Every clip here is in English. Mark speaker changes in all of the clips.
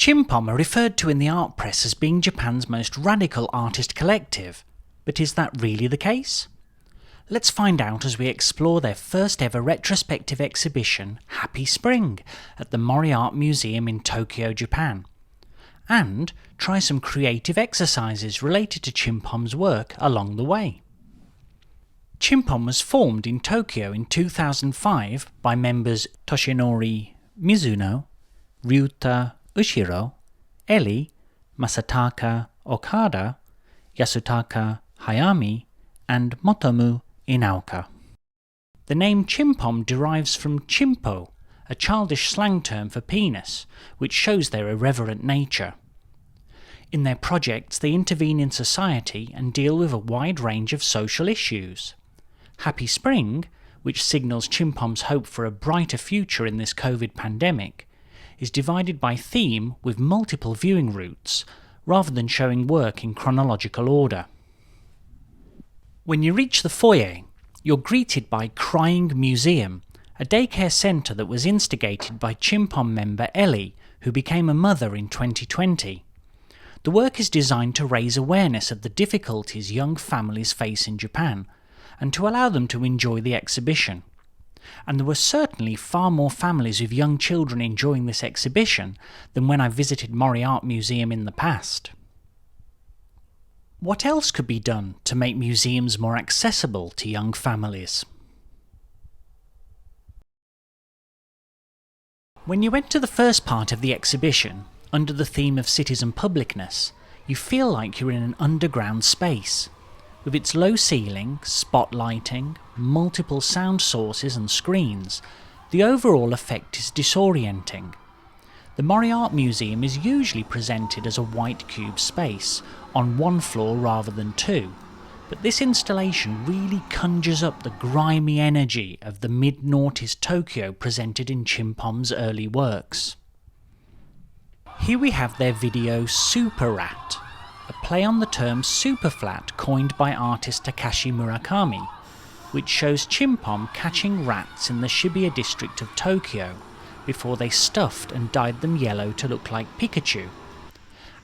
Speaker 1: Chim Pom are referred to in the art press as being Japan's most radical artist collective, but is that really the case? Let's find out as we explore their first ever retrospective exhibition, Happy Spring, at the Mori Art Museum in Tokyo, Japan, and try some creative exercises related to Chim Pom's work along the way. Chim Pom was formed in Tokyo in 2005 by members Toshinori Mizuno, Ryuta Ushiro, Ellie, Masataka Okada, Yasutaka Hayami, and Motomu Inaoka. The name Chim Pom derives from chimpo, a childish slang term for penis, which shows their irreverent nature. In their projects, they intervene in society and deal with a wide range of social issues. Happy Spring, which signals Chim Pom's hope for a brighter future in this COVID pandemic, is divided by theme with multiple viewing routes, rather than showing work in chronological order. When you reach the foyer, you're greeted by Crying Museum, a daycare centre that was instigated by Chim Pom member Ellie, who became a mother in 2020. The work is designed to raise awareness of the difficulties young families face in Japan, and to allow them to enjoy the exhibition. And there were certainly far more families with young children enjoying this exhibition than when I visited Mori Art Museum in the past. What else could be done to make museums more accessible to young families? When you enter the first part of the exhibition, under the theme of cities and publicness, you feel like you're in an underground space. With its low ceiling, spotlighting, multiple sound sources and screens, the overall effect is disorienting. The Mori Art Museum is usually presented as a white cube space, on one floor rather than two, but this installation really conjures up the grimy energy of the mid-noughties Tokyo presented in Chim Pom's early works. Here we have their video Super Rat, a play on the term superflat coined by artist Takashi Murakami, which shows Chim Pom catching rats in the Shibuya district of Tokyo before they stuffed and dyed them yellow to look like Pikachu.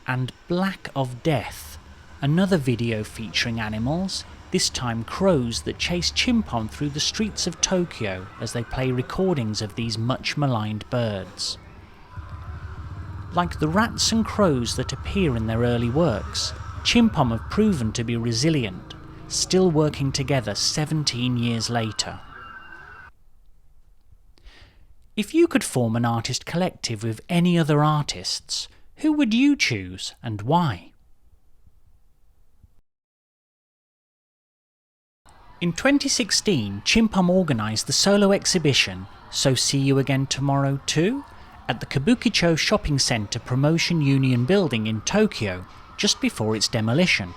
Speaker 1: And Black of Death, another video featuring animals, this time crows that chase Chim Pom through the streets of Tokyo as they play recordings of these much maligned birds. Like the rats and crows that appear in their early works, Chim Pom have proven to be resilient, still working together 17 years later. If you could form an artist collective with any other artists, who would you choose and why? In 2016, Chim Pom organised the solo exhibition So See You Again Tomorrow Too? At the Kabukicho Shopping Centre Promotion Union building in Tokyo, just before its demolition.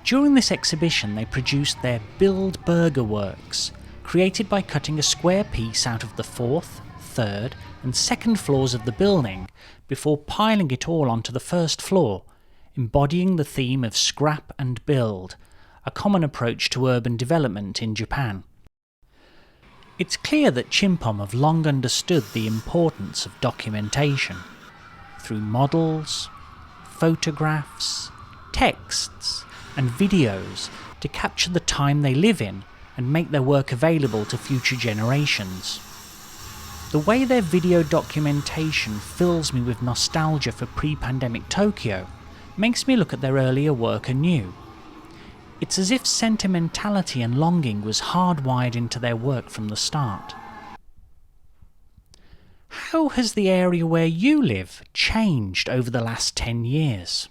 Speaker 1: During this exhibition they produced their Build Burger works, created by cutting a square piece out of the 4th, 3rd and 2nd floors of the building before piling it all onto the 1st floor, embodying the theme of scrap and build, a common approach to urban development in Japan. It's clear that Chim Pom have long understood the importance of documentation, through models, photographs, texts and videos to capture the time they live in and make their work available to future generations. The way their video documentation fills me with nostalgia for pre-pandemic Tokyo makes me look at their earlier work anew. It's as if sentimentality and longing was hardwired into their work from the start. How has the area where you live changed over the last 10 years?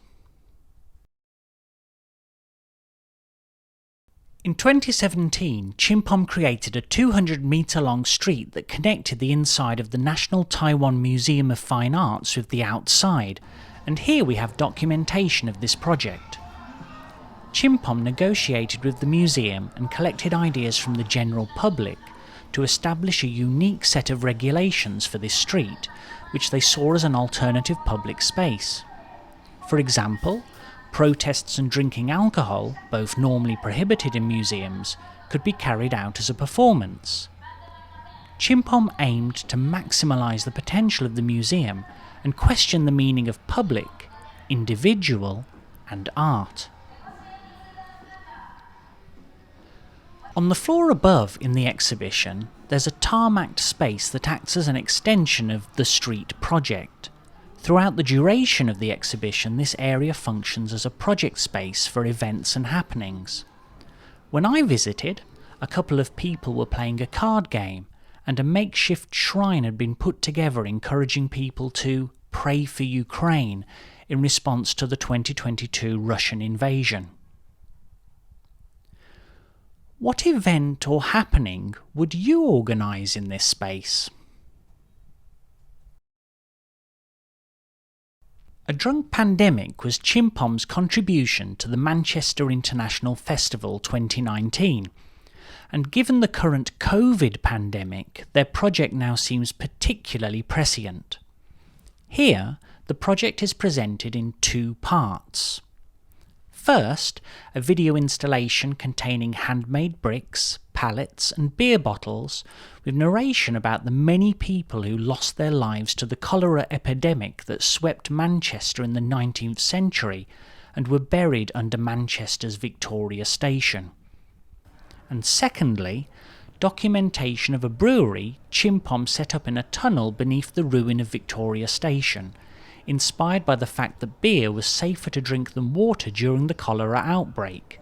Speaker 1: In 2017, Chim Pom created a 200-metre-long street that connected the inside of the National Taiwan Museum of Fine Arts with the outside, and here we have documentation of this project. Chim Pom negotiated with the museum and collected ideas from the general public to establish a unique set of regulations for this street, which they saw as an alternative public space. For example, protests and drinking alcohol, both normally prohibited in museums, could be carried out as a performance. Chim Pom aimed to maximise the potential of the museum and question the meaning of public, individual, and art. On the floor above in the exhibition, there's a tarmacked space that acts as an extension of the street project. Throughout the duration of the exhibition, this area functions as a project space for events and happenings. When I visited, a couple of people were playing a card game, and a makeshift shrine had been put together encouraging people to pray for Ukraine in response to the 2022 Russian invasion. What event or happening would you organise in this space? A Drunk Pandemic was Chim Pom's contribution to the Manchester International Festival 2019, and given the current COVID pandemic, their project now seems particularly prescient. Here, the project is presented in two parts. First, a video installation containing handmade bricks, pallets and beer bottles, with narration about the many people who lost their lives to the cholera epidemic that swept Manchester in the 19th century and were buried under Manchester's Victoria Station. And secondly, documentation of a brewery Chim Pom set up in a tunnel beneath the ruin of Victoria Station, inspired by the fact that beer was safer to drink than water during the cholera outbreak.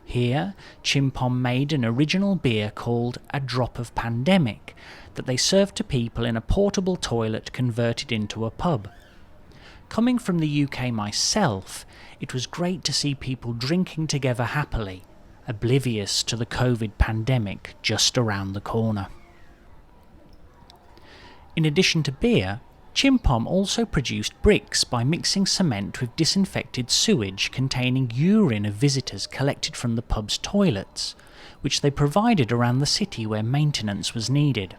Speaker 1: Here, Chim Pom made an original beer called A Drop of Pandemic that they served to people in a portable toilet converted into a pub. Coming from the UK myself, it was great to see people drinking together happily, oblivious to the COVID pandemic just around the corner. In addition to beer, Chim Pom also produced bricks by mixing cement with disinfected sewage containing urine of visitors collected from the pub's toilets, which they provided around the city where maintenance was needed.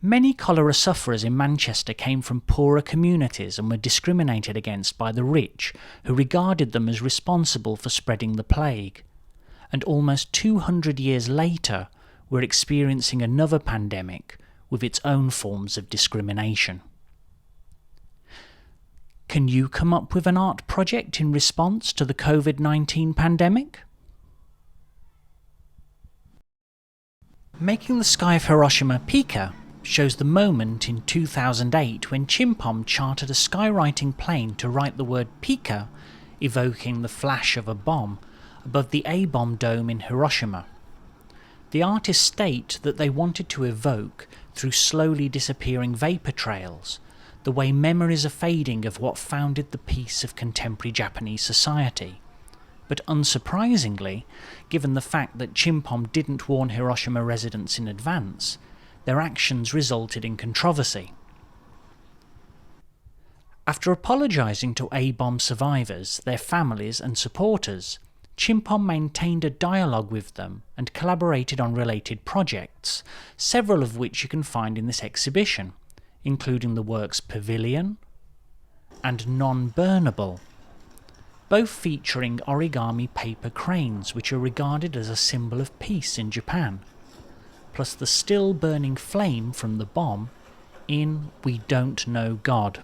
Speaker 1: Many cholera sufferers in Manchester came from poorer communities and were discriminated against by the rich, who regarded them as responsible for spreading the plague. And almost 200 years later, we're experiencing another pandemic, with its own forms of discrimination. Can you come up with an art project in response to the COVID-19 pandemic? Making the Sky of Hiroshima Pika shows the moment in 2008 when Chim Pom chartered a skywriting plane to write the word Pika, evoking the flash of a bomb, above the A-bomb dome in Hiroshima. The artists state that they wanted to evoke, through slowly disappearing vapour trails, the way memories are fading of what founded the peace of contemporary Japanese society. But unsurprisingly, given the fact that Chim Pom didn't warn Hiroshima residents in advance, their actions resulted in controversy. After apologising to A-bomb survivors, their families and supporters, Chim Pom maintained a dialogue with them and collaborated on related projects, several of which you can find in this exhibition, including the works Pavilion and Non-Burnable, both featuring origami paper cranes which are regarded as a symbol of peace in Japan, plus the still burning flame from the bomb in We Don't Know God.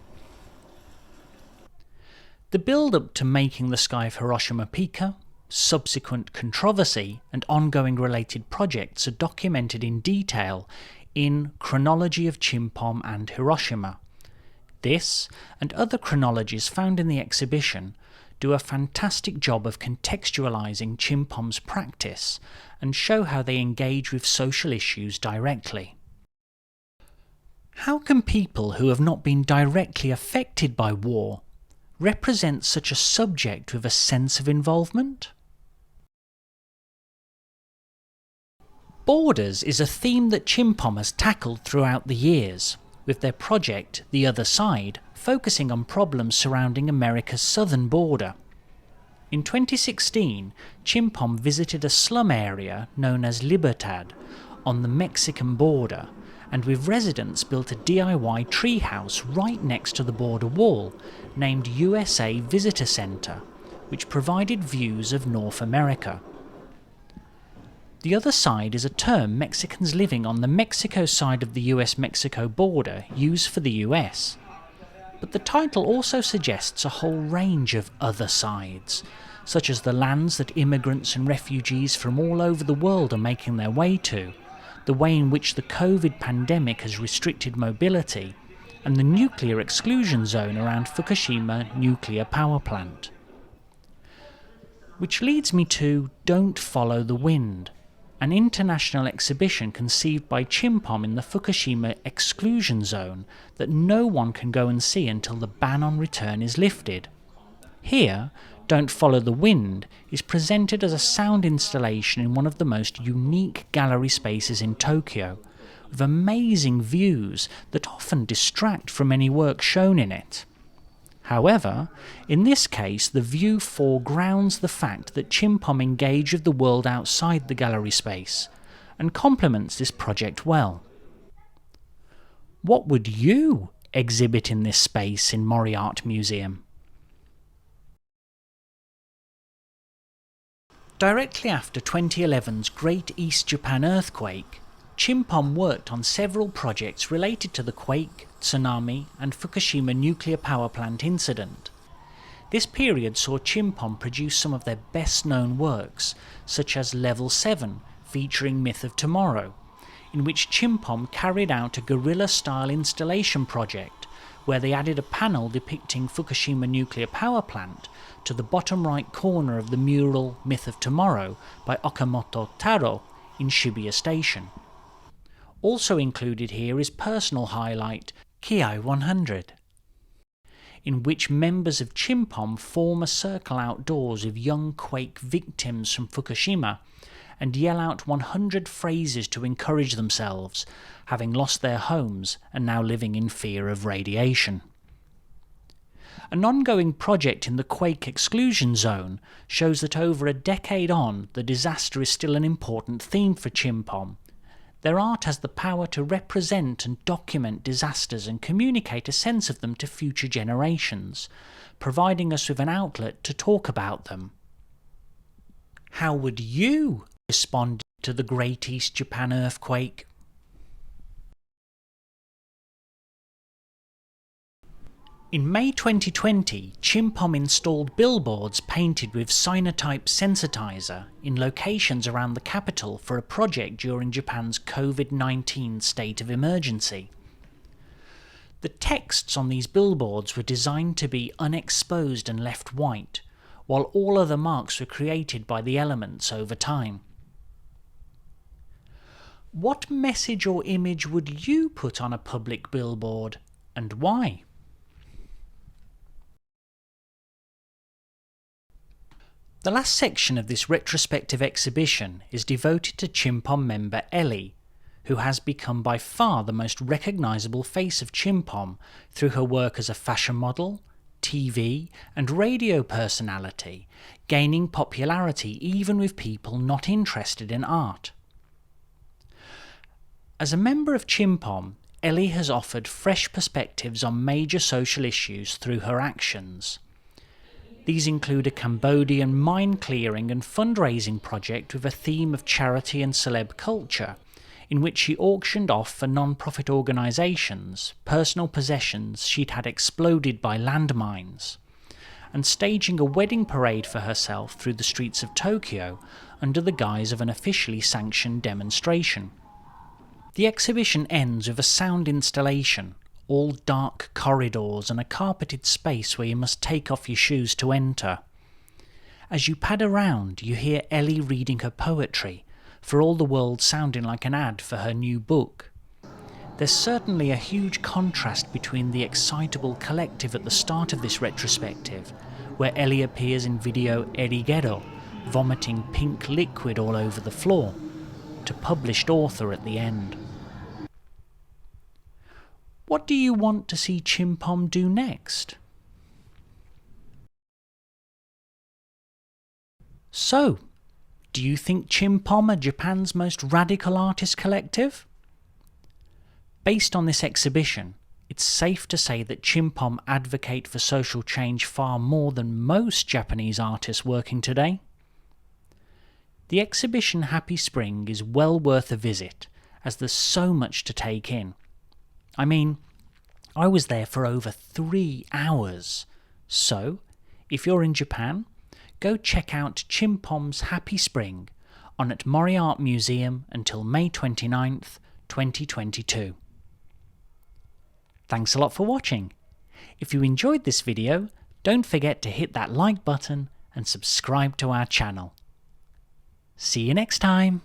Speaker 1: The build-up to making the Sky of Hiroshima Pika, subsequent controversy and ongoing related projects are documented in detail in Chronology of Chim Pom and Hiroshima. This, and other chronologies found in the exhibition, do a fantastic job of contextualising Chim Pom's practice and show how they engage with social issues directly. How can people who have not been directly affected by war represent such a subject with a sense of involvement? Borders is a theme that Chim Pom has tackled throughout the years, with their project The Other Side focusing on problems surrounding America's southern border. In 2016, Chim Pom visited a slum area known as Libertad on the Mexican border, and with residents built a DIY treehouse right next to the border wall, named USA Visitor Center, which provided views of North America. The other side is a term Mexicans living on the Mexico side of the US-Mexico border use for the US. But the title also suggests a whole range of other sides, such as the lands that immigrants and refugees from all over the world are making their way to, the way in which the COVID pandemic has restricted mobility, and the nuclear exclusion zone around Fukushima nuclear power plant. Which leads me to Don't Follow the Wind, an international exhibition conceived by Chim Pom in the Fukushima exclusion zone that no one can go and see until the ban on return is lifted. Here, Don't Follow the Wind is presented as a sound installation in one of the most unique gallery spaces in Tokyo, with amazing views that often distract from any work shown in it. However, in this case, the view foregrounds the fact that Chim Pom engage with the world outside the gallery space, and complements this project well. What would you exhibit in this space in Mori Art Museum? Directly after 2011's Great East Japan earthquake, Chim Pom worked on several projects related to the quake, tsunami and Fukushima nuclear power plant incident. This period saw Chim Pom produce some of their best-known works, such as Level 7, featuring Myth of Tomorrow, in which Chim Pom carried out a guerrilla-style installation project where they added a panel depicting Fukushima nuclear power plant to the bottom right corner of the mural Myth of Tomorrow by Okamoto Taro in Shibuya Station. Also included here is personal highlight Ki 100, in which members of Chim Pom form a circle outdoors of young quake victims from Fukushima and yell out 100 phrases to encourage themselves, having lost their homes and now living in fear of radiation. An ongoing project in the quake exclusion zone shows that over a decade on, the disaster is still an important theme for Chim Pom. Their art has the power to represent and document disasters and communicate a sense of them to future generations, providing us with an outlet to talk about them. How would you respond to the Great East Japan earthquake? In May 2020, Chim Pom installed billboards painted with cyanotype sensitizer in locations around the capital for a project during Japan's COVID-19 state of emergency. The texts on these billboards were designed to be unexposed and left white, while all other marks were created by the elements over time. What message or image would you put on a public billboard, and why? The last section of this retrospective exhibition is devoted to Chim Pom member Ellie, who has become by far the most recognisable face of Chim Pom through her work as a fashion model, TV and radio personality, gaining popularity even with people not interested in art. As a member of Chim Pom, Ellie has offered fresh perspectives on major social issues through her actions. These include a Cambodian mine-clearing and fundraising project with a theme of charity and celeb culture, in which she auctioned off for non-profit organisations personal possessions she'd had exploded by landmines, and staging a wedding parade for herself through the streets of Tokyo under the guise of an officially sanctioned demonstration. The exhibition ends with a sound installation, all dark corridors and a carpeted space where you must take off your shoes to enter. As you pad around, you hear Ellie reading her poetry, for all the world sounding like an ad for her new book. There's certainly a huge contrast between the excitable collective at the start of this retrospective, where Ellie appears in video Erigero, vomiting pink liquid all over the floor, to published author at the end. What do you want to see Chim Pom do next? So, do you think Chim Pom are Japan's most radical artist collective? Based on this exhibition, it's safe to say that Chim Pom advocate for social change far more than most Japanese artists working today. The exhibition Happy Spring is well worth a visit, as there's so much to take in. I mean, I was there for over 3 hours. So, if you're in Japan, go check out Chim Pom's Happy Spring on at Mori Art Museum until May 29th, 2022. Thanks a lot for watching. If you enjoyed this video, don't forget to hit that like button and subscribe to our channel. See you next time!